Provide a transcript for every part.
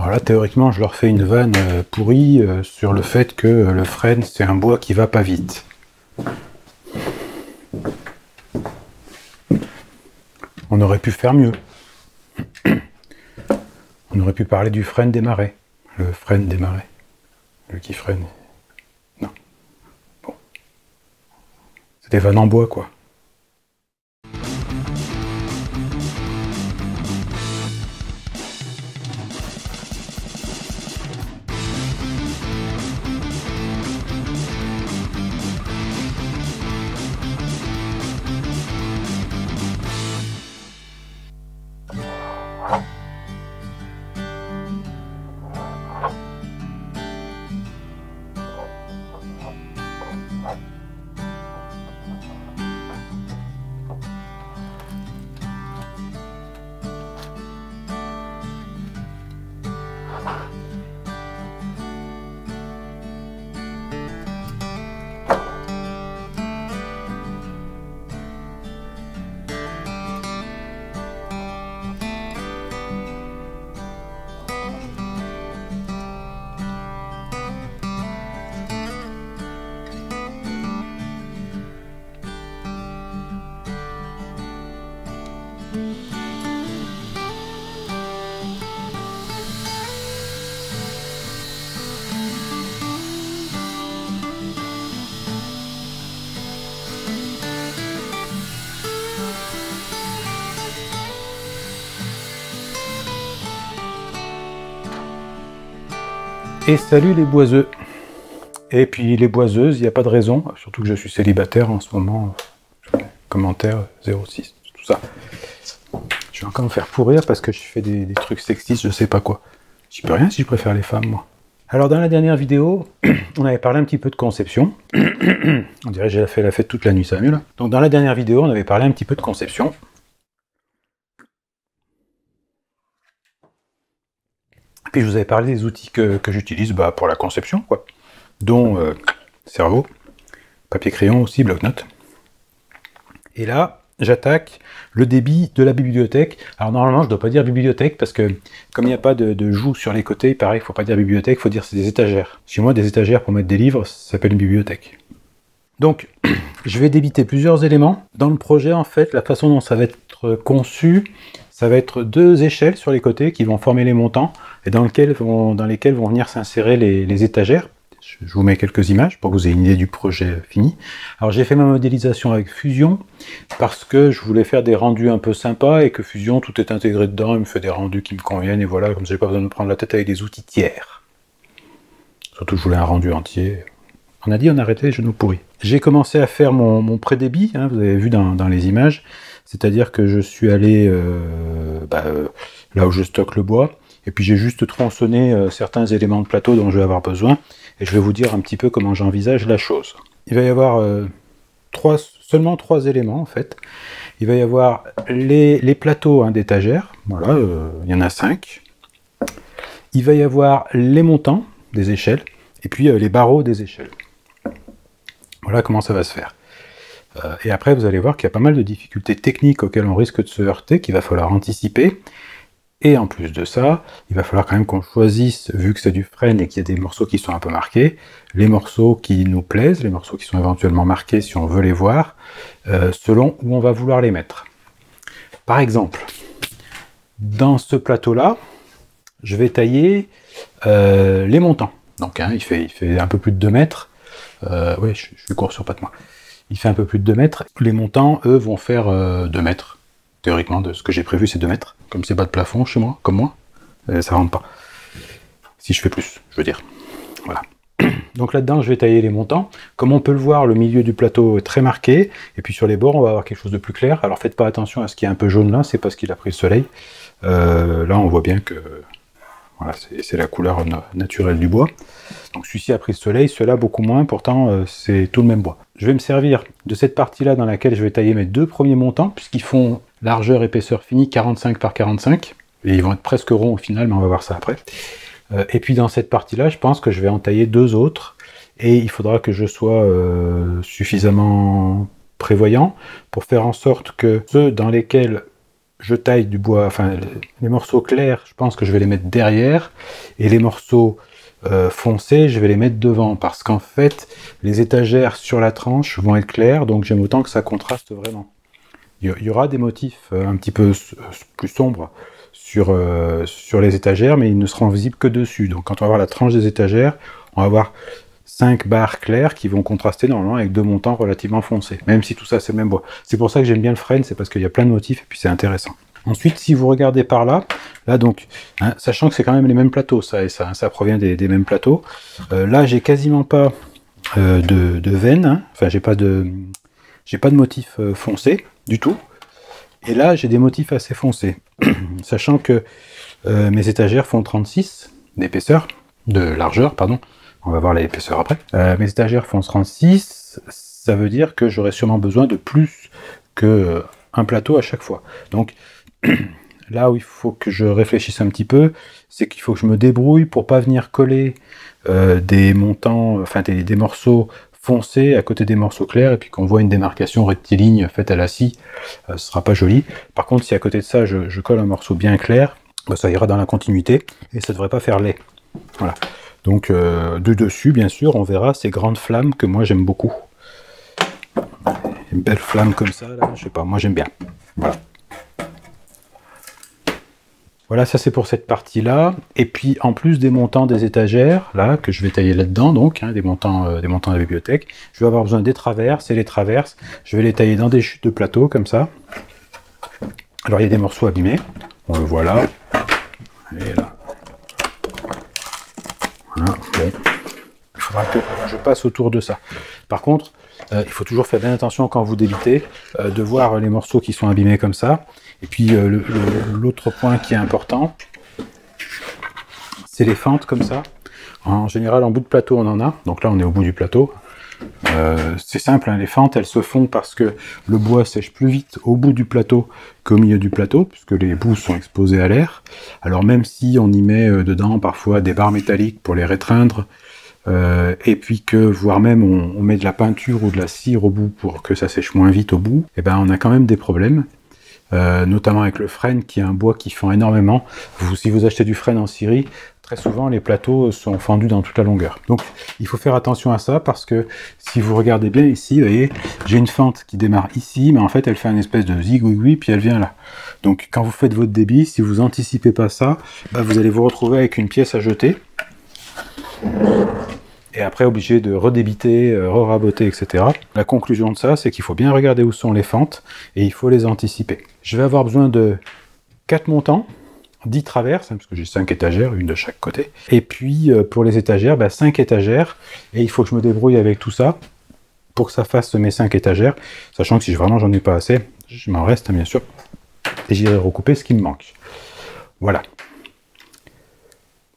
Alors là, théoriquement, je leur fais une vanne pourrie sur le fait que le frêne, c'est un bois qui va pas vite. On aurait pu faire mieux. On aurait pu parler du frêne des marais. Le frêne des marais. Le qui freine. Non. Bon. C'est des vannes en bois, quoi. Et salut les boiseux. Et puis les boiseuses, il n'y a pas de raison, surtout que je suis célibataire en ce moment. Commentaire 06, tout ça. Je vais encore me faire pourrir parce que je fais des trucs sexistes, je sais pas quoi. J'y peux rien si je préfère les femmes, moi. Alors dans la dernière vidéo, on avait parlé un petit peu de conception. On dirait que j'ai fait la fête toute la nuit, ça va mieux là. Donc dans la dernière vidéo, on avait parlé un petit peu de conception. Puis je vous avais parlé des outils que j'utilise pour la conception, quoi. Dont cerveau, papier crayon aussi, bloc-notes. Et là, j'attaque le débit de la bibliothèque. Alors normalement, je ne dois pas dire bibliothèque, parce que comme il n'y a pas de joue sur les côtés, pareil, il ne faut pas dire bibliothèque, il faut dire c'est des étagères. Chez moi, des étagères pour mettre des livres, ça s'appelle une bibliothèque. Donc, je vais débiter plusieurs éléments. Dans le projet, en fait, la façon dont ça va être conçu, ça va être deux échelles sur les côtés qui vont former les montants, et dans lesquels vont venir s'insérer les étagères. Je vous mets quelques images pour que vous ayez une idée du projet fini. Alors j'ai fait ma modélisation avec Fusion parce que je voulais faire des rendus un peu sympas et que Fusion, tout est intégré dedans, il me fait des rendus qui me conviennent et voilà, comme ça j'ai pas besoin de me prendre la tête avec des outils tiers. Surtout je voulais un rendu entier. On a dit on arrêtait les genoux pourris. J'ai commencé à faire mon pré-débit, hein, vous avez vu dans les images, c'est-à-dire que je suis allé là où je stocke le bois, et puis j'ai juste tronçonné certains éléments de plateau dont je vais avoir besoin, et je vais vous dire un petit peu comment j'envisage la chose. Il va y avoir seulement trois éléments en fait. Il va y avoir les plateaux d'étagères, voilà, il y en a 5. Il va y avoir les montants des échelles, et puis les barreaux des échelles. Voilà comment ça va se faire. Et après, vous allez voir qu'il y a pas mal de difficultés techniques auxquelles on risque de se heurter, qu'il va falloir anticiper. Et en plus de ça, il va falloir quand même qu'on choisisse, vu que c'est du frêne et qu'il y a des morceaux qui sont un peu marqués, les morceaux qui nous plaisent, les morceaux qui sont éventuellement marqués si on veut les voir, selon où on va vouloir les mettre. Par exemple, dans ce plateau-là, je vais tailler les montants. Donc il fait un peu plus de 2 mètres. Oui, je suis court sur patte moi. Il fait un peu plus de 2 mètres. Les montants, eux, vont faire 2 mètres. Théoriquement, de ce que j'ai prévu, c'est 2 mètres. Comme c'est bas de plafond chez moi, comme moi, ça rentre pas. Si je fais plus, je veux dire. Voilà. Donc là-dedans, je vais tailler les montants. Comme on peut le voir, le milieu du plateau est très marqué. Et puis sur les bords, on va avoir quelque chose de plus clair. Alors faites pas attention à ce qui est un peu jaune là, c'est parce qu'il a pris le soleil. Là, on voit bien que voilà, c'est la couleur naturelle du bois. Donc celui-ci a pris le soleil, ceux-là beaucoup moins, pourtant c'est tout le même bois. Je vais me servir de cette partie-là dans laquelle je vais tailler mes 2 premiers montants, puisqu'ils font largeur, épaisseur finie, 45 par 45. Et ils vont être presque ronds au final, mais on va voir ça après. Et puis dans cette partie-là, je pense que je vais en tailler 2 autres. Et il faudra que je sois suffisamment prévoyant pour faire en sorte que ceux dans lesquels je taille du bois, enfin les morceaux clairs, je pense que je vais les mettre derrière, et les morceaux foncés, je vais les mettre devant, parce qu'en fait, les étagères sur la tranche vont être claires, donc j'aime autant que ça contraste vraiment. Il y aura des motifs un petit peu plus sombres sur les étagères, mais ils ne seront visibles que dessus. Donc quand on va voir la tranche des étagères, on va avoir 5 barres claires qui vont contraster normalement avec 2 montants relativement foncés, même si tout ça c'est le même bois. C'est pour ça que j'aime bien le frêne, c'est parce qu'il y a plein de motifs et puis c'est intéressant. Ensuite, si vous regardez par là, donc, hein, sachant que c'est quand même les mêmes plateaux, ça provient des mêmes plateaux, là j'ai quasiment pas de veines, hein, enfin j'ai pas de motif foncé du tout, et là j'ai des motifs assez foncés, sachant que mes étagères font 36 d'épaisseur, de largeur, pardon. On va voir l'épaisseur après. Mes étagères font 36, ça veut dire que j'aurai sûrement besoin de plus qu'un plateau à chaque fois. Donc là où il faut que je réfléchisse un petit peu, c'est qu'il faut que je me débrouille pour pas venir coller des montants, enfin des morceaux foncés à côté des morceaux clairs, et puis qu'on voit une démarcation rectiligne faite à la scie, ce sera pas joli. Par contre, si à côté de ça, je colle un morceau bien clair, ça ira dans la continuité, et ça devrait pas faire laid. Voilà. Donc, de dessus, bien sûr, on verra ces grandes flammes que moi j'aime beaucoup. Une belle flamme comme ça, là, je sais pas, moi j'aime bien. Voilà. Voilà, ça c'est pour cette partie-là. Et puis, en plus des montants des étagères, là, que je vais tailler là-dedans, donc, hein, des montants de la bibliothèque, je vais avoir besoin des traverses, et les traverses, je vais les tailler dans des chutes de plateau, comme ça. Alors, il y a des morceaux abîmés, on le voit là, et là. Voilà, bon. Il faudra que je passe autour de ça. Par contre, il faut toujours faire bien attention quand vous débitez, de voir les morceaux qui sont abîmés comme ça. Et puis l'autre point qui est important, c'est les fentes comme ça. En général, en bout de plateau, on en a. Donc là, on est au bout du plateau. C'est simple, hein, les fentes, elles se font parce que le bois sèche plus vite au bout du plateau qu'au milieu du plateau, puisque les bouts sont exposés à l'air. Alors même si on y met dedans parfois des barres métalliques pour les rétreindre, et puis que voire même on met de la peinture ou de la cire au bout pour que ça sèche moins vite au bout, et ben on a quand même des problèmes. Notamment avec le frêne qui est un bois qui fend énormément. Si vous achetez du frêne en scierie, très souvent les plateaux sont fendus dans toute la longueur. Donc il faut faire attention à ça, parce que si vous regardez bien ici, vous voyez, j'ai une fente qui démarre ici, mais en fait elle fait une espèce de zigouigoui, puis elle vient là. Donc quand vous faites votre débit, si vous anticipez pas ça, bah, vous allez vous retrouver avec une pièce à jeter. Et après obligé de redébiter, re-raboter, etc. La conclusion de ça, c'est qu'il faut bien regarder où sont les fentes, et il faut les anticiper. Je vais avoir besoin de 4 montants, 10 traverses, hein, parce que j'ai 5 étagères, une de chaque côté. Et puis pour les étagères, 5 étagères, et il faut que je me débrouille avec tout ça, pour que ça fasse mes 5 étagères, sachant que si vraiment j'en ai pas assez, je m'en reste, hein, bien sûr, et j'irai recouper ce qui me manque. Voilà.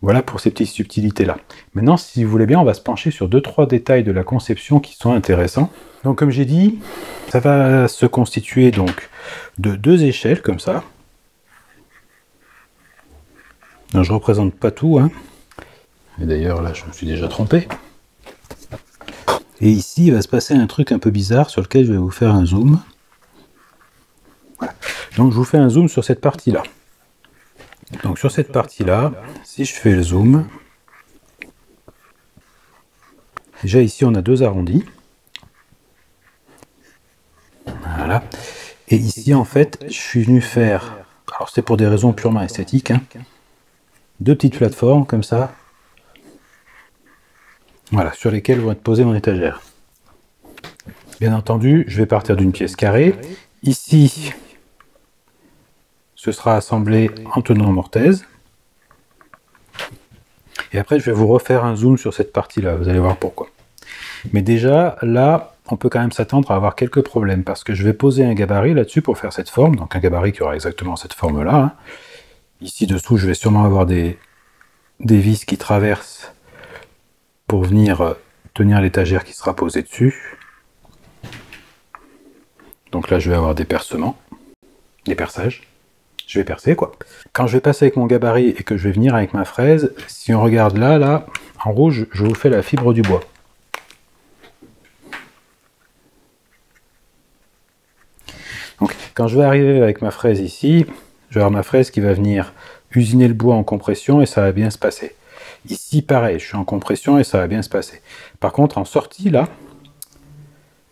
Voilà pour ces petites subtilités-là. Maintenant, si vous voulez bien, on va se pencher sur 2-3 détails de la conception qui sont intéressants. Donc, comme j'ai dit, ça va se constituer donc de 2 échelles, comme ça. Alors, je ne représente pas tout, hein. Et d'ailleurs, là, je me suis déjà trompé. Et ici, il va se passer un truc un peu bizarre sur lequel je vais vous faire un zoom. Voilà. Donc, je vous fais un zoom sur cette partie-là. Donc sur cette partie-là, si je fais le zoom, déjà ici on a 2 arrondis. Voilà. Et ici en fait, je suis venu faire, alors c'est pour des raisons purement esthétiques, hein, 2 petites plateformes comme ça. Voilà, sur lesquelles vont être posées mon étagère. Bien entendu, je vais partir d'une pièce carrée. Ici, ce sera assemblé en tenon mortaise. Et après, je vais vous refaire un zoom sur cette partie-là, vous allez voir pourquoi. Mais déjà, là, on peut quand même s'attendre à avoir quelques problèmes, parce que je vais poser un gabarit là-dessus pour faire cette forme, donc un gabarit qui aura exactement cette forme-là. Hein. Ici, dessous, je vais sûrement avoir des vis qui traversent pour venir tenir l'étagère qui sera posée dessus. Donc là, je vais avoir des percements, des perçages. Je vais percer, quoi. Quand je vais passer avec mon gabarit et que je vais venir avec ma fraise, si on regarde là, en rouge, je vous fais la fibre du bois. Donc quand je vais arriver avec ma fraise ici, je vais avoir ma fraise qui va venir usiner le bois en compression et ça va bien se passer. Ici pareil, je suis en compression et ça va bien se passer. Par contre en sortie là,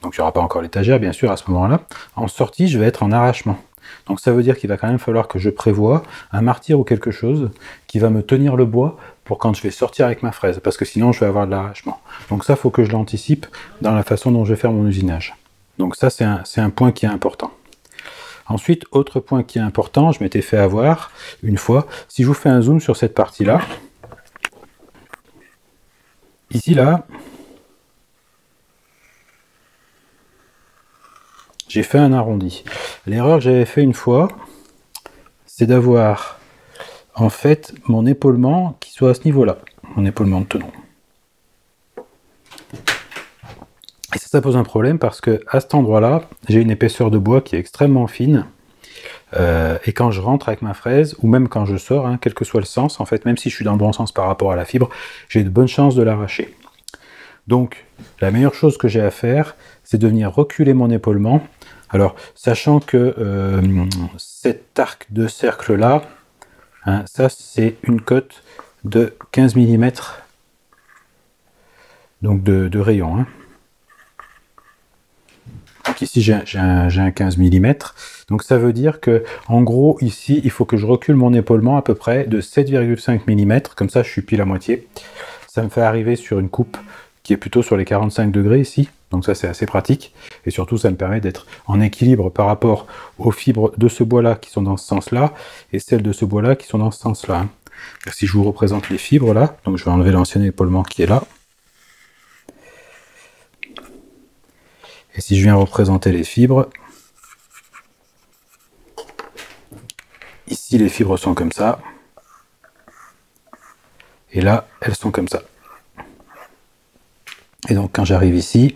donc il n'y aura pas encore l'étagère bien sûr à ce moment-là, en sortie je vais être en arrachement. Donc ça veut dire qu'il va quand même falloir que je prévoie un martyr ou quelque chose qui va me tenir le bois pour quand je vais sortir avec ma fraise, parce que sinon je vais avoir de l'arrachement. Donc ça, il faut que je l'anticipe dans la façon dont je vais faire mon usinage. Donc ça, c'est un point qui est important. Ensuite, autre point qui est important, je m'étais fait avoir une fois, si je vous fais un zoom sur cette partie-là, ici, là, j'ai fait un arrondi. L'erreur que j'avais fait une fois, c'est d'avoir, en fait, mon épaulement qui soit à ce niveau-là, mon épaulement de tenon. Et ça pose un problème parce que à cet endroit-là, j'ai une épaisseur de bois qui est extrêmement fine. Et quand je rentre avec ma fraise, ou même quand je sors, hein, quel que soit le sens, en fait, même si je suis dans le bon sens par rapport à la fibre, j'ai de bonnes chances de l'arracher. Donc, la meilleure chose que j'ai à faire, c'est de venir reculer mon épaulement. Alors, sachant que cet arc de cercle-là, hein, ça c'est une cote de 15 mm, donc de rayon. Hein. Donc ici j'ai un 15 mm, donc ça veut dire que en gros ici il faut que je recule mon épaulement à peu près de 7,5 mm, comme ça je suis pile à moitié. Ça me fait arriver sur une coupe qui est plutôt sur les 45 degrés ici, donc ça c'est assez pratique, et surtout ça me permet d'être en équilibre par rapport aux fibres de ce bois là qui sont dans ce sens là, et celles de ce bois là qui sont dans ce sens là. Hein. Si je vous représente les fibres là, donc je vais enlever l'ancien épaulement qui est là. Et si je viens représenter les fibres, ici les fibres sont comme ça, et là elles sont comme ça. Et donc quand j'arrive ici,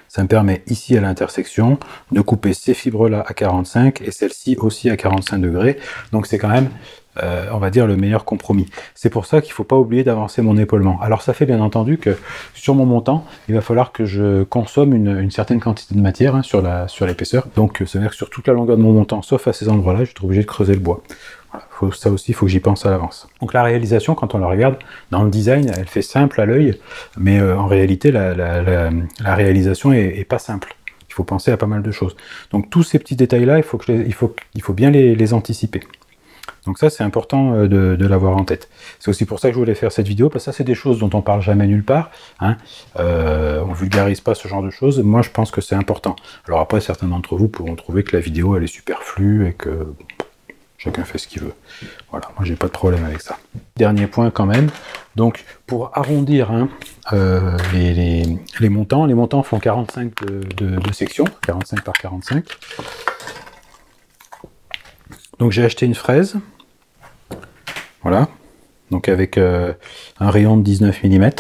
ça me permet ici à l'intersection de couper ces fibres-là à 45 et celle-ci aussi à 45 degrés. Donc c'est quand même, on va dire, le meilleur compromis. C'est pour ça qu'il ne faut pas oublier d'avancer mon épaulement. Alors ça fait bien entendu que sur mon montant, il va falloir que je consomme une certaine quantité de matière hein, sur l'épaisseur. Donc ça veut dire que sur toute la longueur de mon montant, sauf à ces endroits-là, je vais être obligé de creuser le bois. Voilà, ça aussi, il faut que j'y pense à l'avance. Donc la réalisation, quand on la regarde, dans le design, elle fait simple à l'œil, mais en réalité, la réalisation est pas simple. Il faut penser à pas mal de choses. Donc tous ces petits détails-là, il faut bien les anticiper. Donc ça, c'est important de l'avoir en tête. C'est aussi pour ça que je voulais faire cette vidéo, parce que ça, c'est des choses dont on parle jamais nulle part. Hein. On vulgarise pas ce genre de choses. Moi, je pense que c'est important. Alors après, certains d'entre vous pourront trouver que la vidéo, elle est superflue et que chacun fait ce qu'il veut. Voilà, moi, j'ai pas de problème avec ça. Dernier point quand même. Donc, pour arrondir hein, les montants font 45 de section, 45 par 45. Donc j'ai acheté une fraise, voilà, donc avec un rayon de 19 mm,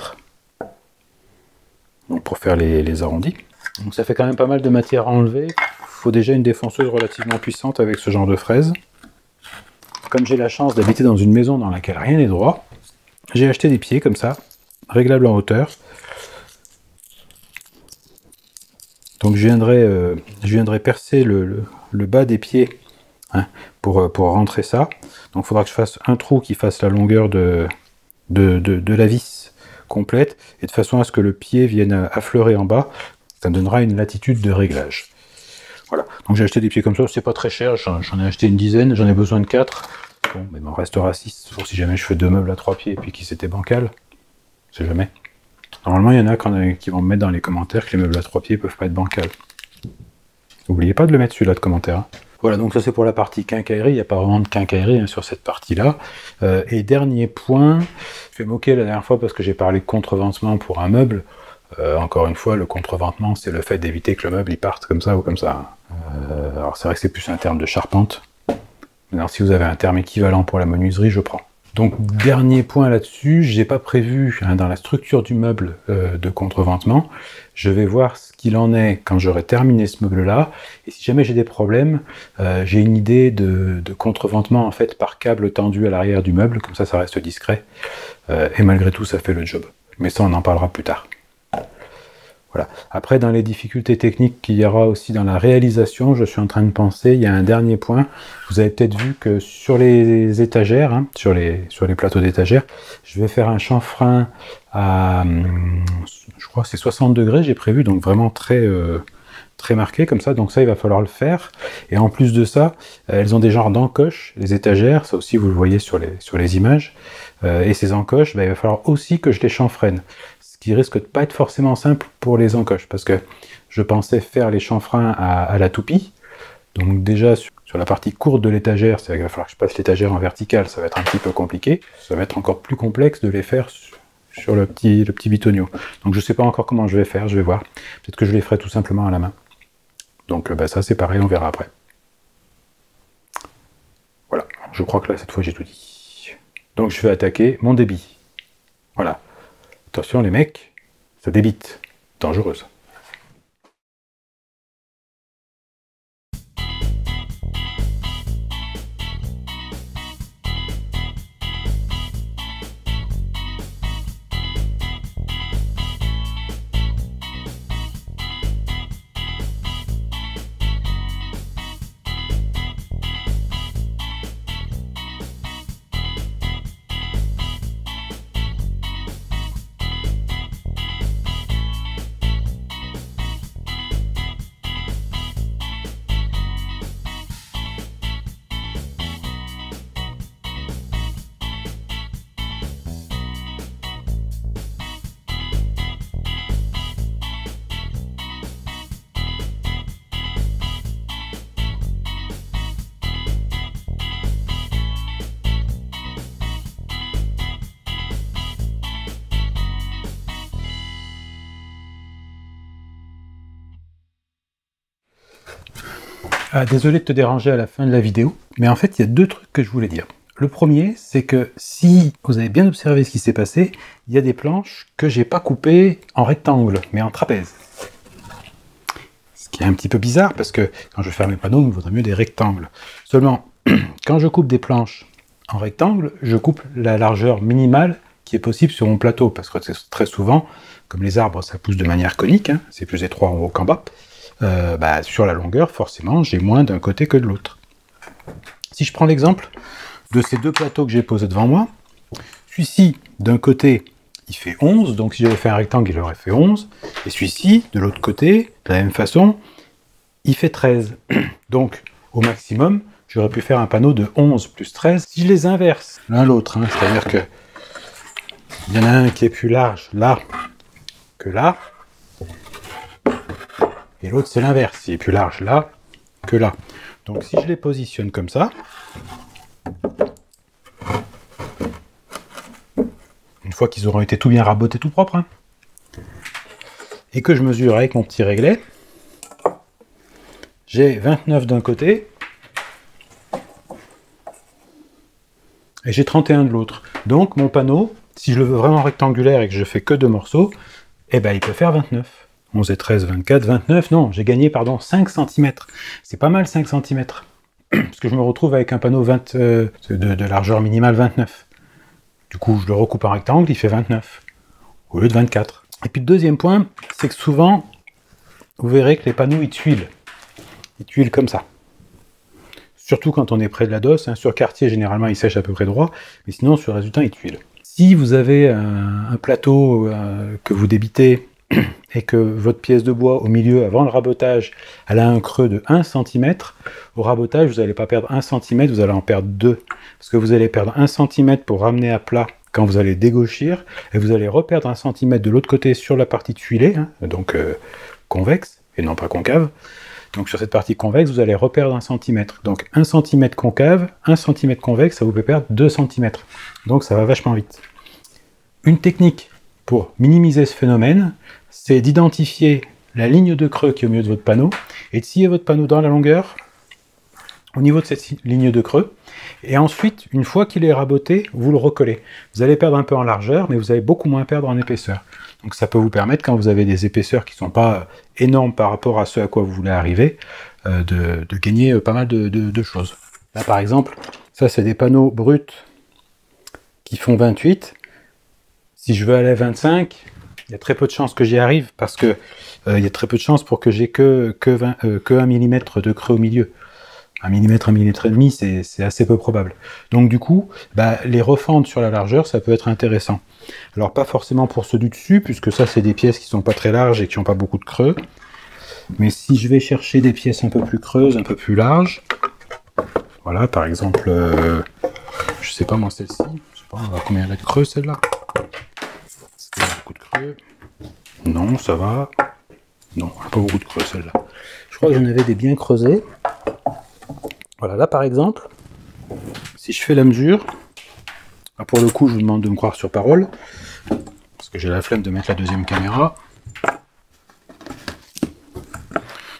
donc pour faire les arrondis. Donc ça fait quand même pas mal de matière à enlever, il faut déjà une défonceuse relativement puissante avec ce genre de fraise. Comme j'ai la chance d'habiter dans une maison dans laquelle rien n'est droit, j'ai acheté des pieds comme ça, réglables en hauteur. Donc je viendrai percer le bas des pieds hein, pour rentrer ça. Donc il faudra que je fasse un trou qui fasse la longueur de la vis complète, et de façon à ce que le pied vienne affleurer en bas. Ça me donnera une latitude de réglage. Voilà, donc j'ai acheté des pieds comme ça, c'est pas très cher, j'en ai acheté une dizaine, j'en ai besoin de 4. Bon, mais il m'en restera 6, pour si jamais je fais 2 meubles à 3 pieds et puis qui c'était bancal. C'est jamais. Normalement, il y en a qui vont me mettre dans les commentaires que les meubles à 3 pieds peuvent pas être bancals. N'oubliez pas de le mettre celui-là de commentaire. Hein. Voilà, donc ça c'est pour la partie quincaillerie, il n'y a pas vraiment de quincaillerie hein, sur cette partie-là. Et dernier point, je vais moquer la dernière fois parce que j'ai parlé de contreventement pour un meuble. Encore une fois, le contreventement, c'est le fait d'éviter que le meuble il parte comme ça ou comme ça. Alors c'est vrai que c'est plus un terme de charpente. Alors si vous avez un terme équivalent pour la menuiserie, je prends. Donc dernier point là-dessus, j'ai pas prévu hein, dans la structure du meuble de contreventement. Je vais voir ce qu'il en est quand j'aurai terminé ce meuble-là. Et si jamais j'ai des problèmes, j'ai une idée de contreventement en fait par câble tendu à l'arrière du meuble, comme ça reste discret. Et malgré tout, ça fait le job. Mais ça, on en parlera plus tard. Voilà. Après, dans les difficultés techniques qu'il y aura aussi dans la réalisation, je suis en train de penser, il y a un dernier point. Vous avez peut-être vu que sur les étagères, hein, sur les plateaux d'étagères, je vais faire un chanfrein à, je crois que c'est 60 degrés, j'ai prévu, donc vraiment très marqué comme ça. Donc ça, il va falloir le faire. Et en plus de ça, elles ont des genres d'encoches, les étagères, ça aussi vous le voyez sur les images. Et ces encoches, il va falloir aussi que je les chanfreine. Ce qui risque de pas être forcément simple pour les encoches, parce que je pensais faire les chanfreins à la toupie. Donc déjà, sur la partie courte de l'étagère, il va falloir que je passe l'étagère en verticale, ça va être un petit peu compliqué. Ça va être encore plus complexe de les faire sur le petit bitonio. Donc je sais pas encore comment je vais faire, je vais voir. Peut-être que je les ferai tout simplement à la main. Donc ça c'est pareil, on verra après. Voilà, je crois que là cette fois j'ai tout dit. Donc je vais attaquer mon débit. Voilà. Attention les mecs, ça débite. Dangereuse. Désolé de te déranger à la fin de la vidéo, mais en fait il y a deux trucs que je voulais dire. Le premier, c'est que si vous avez bien observé ce qui s'est passé, il y a des planches que j'ai pas coupées en rectangle, mais en trapèze. Ce qui est un petit peu bizarre, parce que quand je vais faire mes panneaux, il me vaudrait mieux des rectangles. Seulement, quand je coupe des planches en rectangle, je coupe la largeur minimale qui est possible sur mon plateau, parce que très souvent, comme les arbres, ça pousse de manière conique, hein, c'est plus étroit en haut qu'en bas, sur la longueur, forcément, j'ai moins d'un côté que de l'autre. Si je prends l'exemple de ces deux plateaux que j'ai posés devant moi, celui-ci, d'un côté, il fait 11, donc si j'avais fait un rectangle, il aurait fait 11, et celui-ci, de l'autre côté, de la même façon, il fait 13. Donc, au maximum, j'aurais pu faire un panneau de 11 plus 13 si je les inverse l'un l'autre, hein, c'est-à-dire que il y en a un qui est plus large là que là, et l'autre c'est l'inverse, il est plus large là que là. Donc si je les positionne comme ça, une fois qu'ils auront été tout bien rabotés, tout propre, hein, et que je mesure avec mon petit réglet, j'ai 29 d'un côté, et j'ai 31 de l'autre. Donc mon panneau, si je le veux vraiment rectangulaire et que je fais que 2 morceaux, eh ben il peut faire 29. 11 et 13, 24, 29, non, j'ai gagné, pardon, 5 cm. C'est pas mal 5 cm. Parce que je me retrouve avec un panneau de largeur minimale 29. Du coup, je le recoupe en rectangle, il fait 29, au lieu de 24. Et puis le deuxième point, c'est que souvent, vous verrez que les panneaux, ils tuilent. Ils tuilent comme ça. Surtout quand on est près de la DOS, hein. Sur quartier, généralement, il sèche à peu près droit, mais sinon, sur résultat, il tuile. Si vous avez un plateau que vous débitez, et que votre pièce de bois au milieu, avant le rabotage, elle a un creux de 1 cm, au rabotage, vous n'allez pas perdre 1 cm, vous allez en perdre 2. Parce que vous allez perdre 1 cm pour ramener à plat quand vous allez dégauchir, et vous allez reperdre 1 cm de l'autre côté sur la partie tuilée, hein, donc convexe, et non pas concave. Donc sur cette partie convexe, vous allez reperdre 1 cm. Donc 1 cm concave, 1 cm convexe, ça vous fait perdre 2 cm. Donc ça va vachement vite. Une technique pour minimiser ce phénomène, c'est d'identifier la ligne de creux qui est au milieu de votre panneau, et de scier votre panneau dans la longueur, au niveau de cette ligne de creux, et ensuite, une fois qu'il est raboté, vous le recollez. Vous allez perdre un peu en largeur, mais vous allez beaucoup moins perdre en épaisseur. Donc ça peut vous permettre, quand vous avez des épaisseurs qui ne sont pas énormes par rapport à ce à quoi vous voulez arriver, de gagner pas mal de choses. Là par exemple, ça c'est des panneaux bruts qui font 28. Si je veux aller à 25, il y a très peu de chances que j'y arrive parce que il y a très peu de chances pour que j'ai que 1 mm de creux au milieu. 1 mm, 1 mm et demi, c'est assez peu probable. Donc du coup, bah, les refendre sur la largeur, ça peut être intéressant. Alors pas forcément pour ceux du dessus, puisque ça c'est des pièces qui sont pas très larges et qui n'ont pas beaucoup de creux. Mais si je vais chercher des pièces un peu plus creuses, un peu plus larges, voilà, par exemple, je sais pas moi celle-ci, je sais pas, on va combien elle a de creux celle-là. C'est beaucoup de creux. Non, ça va. Non, pas beaucoup de creux celle-là. Je crois que j'en avais des bien creusés. Voilà, là par exemple, si je fais la mesure, pour le coup je vous demande de me croire sur parole, parce que j'ai la flemme de mettre la deuxième caméra.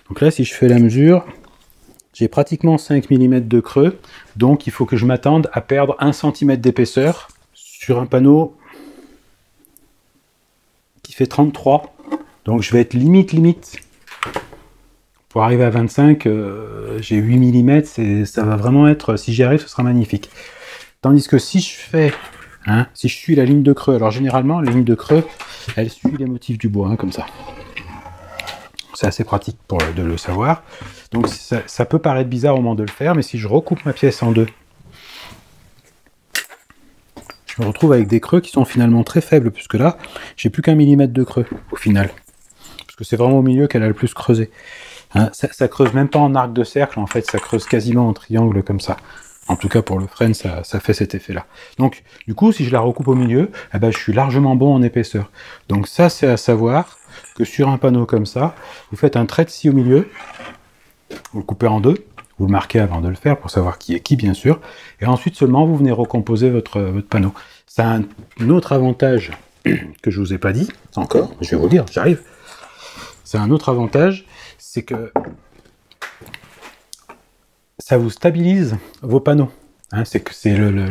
Donc là si je fais la mesure, j'ai pratiquement 5 mm de creux, donc il faut que je m'attende à perdre 1 cm d'épaisseur sur un panneau qui fait 33. Donc je vais être limite. Pour arriver à 25, j'ai 8 mm, ça va vraiment être, si j'y arrive, ce sera magnifique. Tandis que si je fais, si je suis la ligne de creux, alors généralement, la ligne de creux, elle suit les motifs du bois, comme ça. C'est assez pratique de le savoir. Donc ça peut paraître bizarre au moment de le faire, mais si je recoupe ma pièce en deux, je me retrouve avec des creux qui sont finalement très faibles, puisque là, j'ai plus qu'1 mm de creux, au final. Parce que c'est vraiment au milieu qu'elle a le plus creusé. Ça creuse même pas en arc de cercle, en fait, ça creuse quasiment en triangle comme ça. En tout cas, pour le frêne, ça fait cet effet-là. Donc, du coup, si je la recoupe au milieu, eh ben, je suis largement bon en épaisseur. Donc ça, c'est à savoir que sur un panneau comme ça, vous faites un trait de scie au milieu, vous le coupez en deux, vous le marquez avant de le faire pour savoir qui est qui, bien sûr, et ensuite seulement, vous venez recomposer votre panneau. Ça a un autre avantage que je vous ai pas dit, encore, je vais vous le dire, j'arrive. C'est un autre avantage, c'est que ça vous stabilise vos panneaux. C'est que c'est le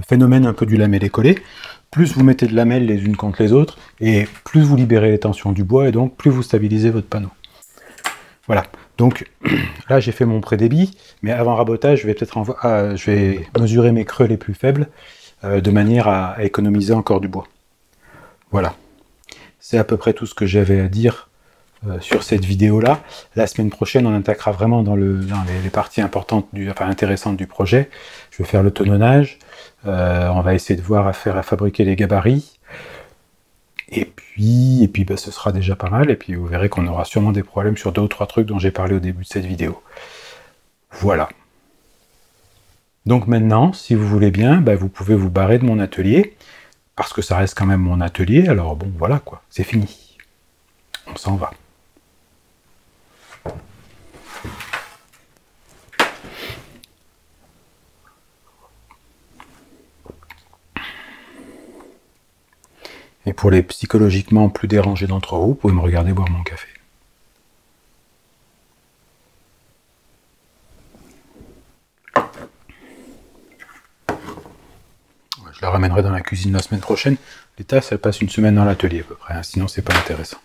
phénomène un peu du lamellé-collé. Plus vous mettez de lamelles les unes contre les autres, et plus vous libérez les tensions du bois, et donc plus vous stabilisez votre panneau. Voilà. Donc là, j'ai fait mon pré-débit, mais avant rabotage, je vais peut-être je vais mesurer mes creux les plus faibles, de manière à économiser encore du bois. Voilà. C'est à peu près tout ce que j'avais à dire sur cette vidéo-là. La semaine prochaine, on attaquera vraiment dans les parties importantes, intéressantes du projet. Je vais faire le tenonnage. On va essayer de voir à fabriquer les gabarits. Et puis bah, ce sera déjà pas mal. Et puis vous verrez qu'on aura sûrement des problèmes sur 2 ou 3 trucs dont j'ai parlé au début de cette vidéo. Voilà. Donc maintenant, si vous voulez bien, bah, vous pouvez vous barrer de mon atelier. Parce que ça reste quand même mon atelier. Alors bon, voilà quoi, c'est fini. On s'en va. Et pour les psychologiquement plus dérangés d'entre vous, vous pouvez me regarder boire mon café. Je la ramènerai dans la cuisine la semaine prochaine. Les tasses, elles passent une semaine dans l'atelier à peu près, sinon c'est pas intéressant.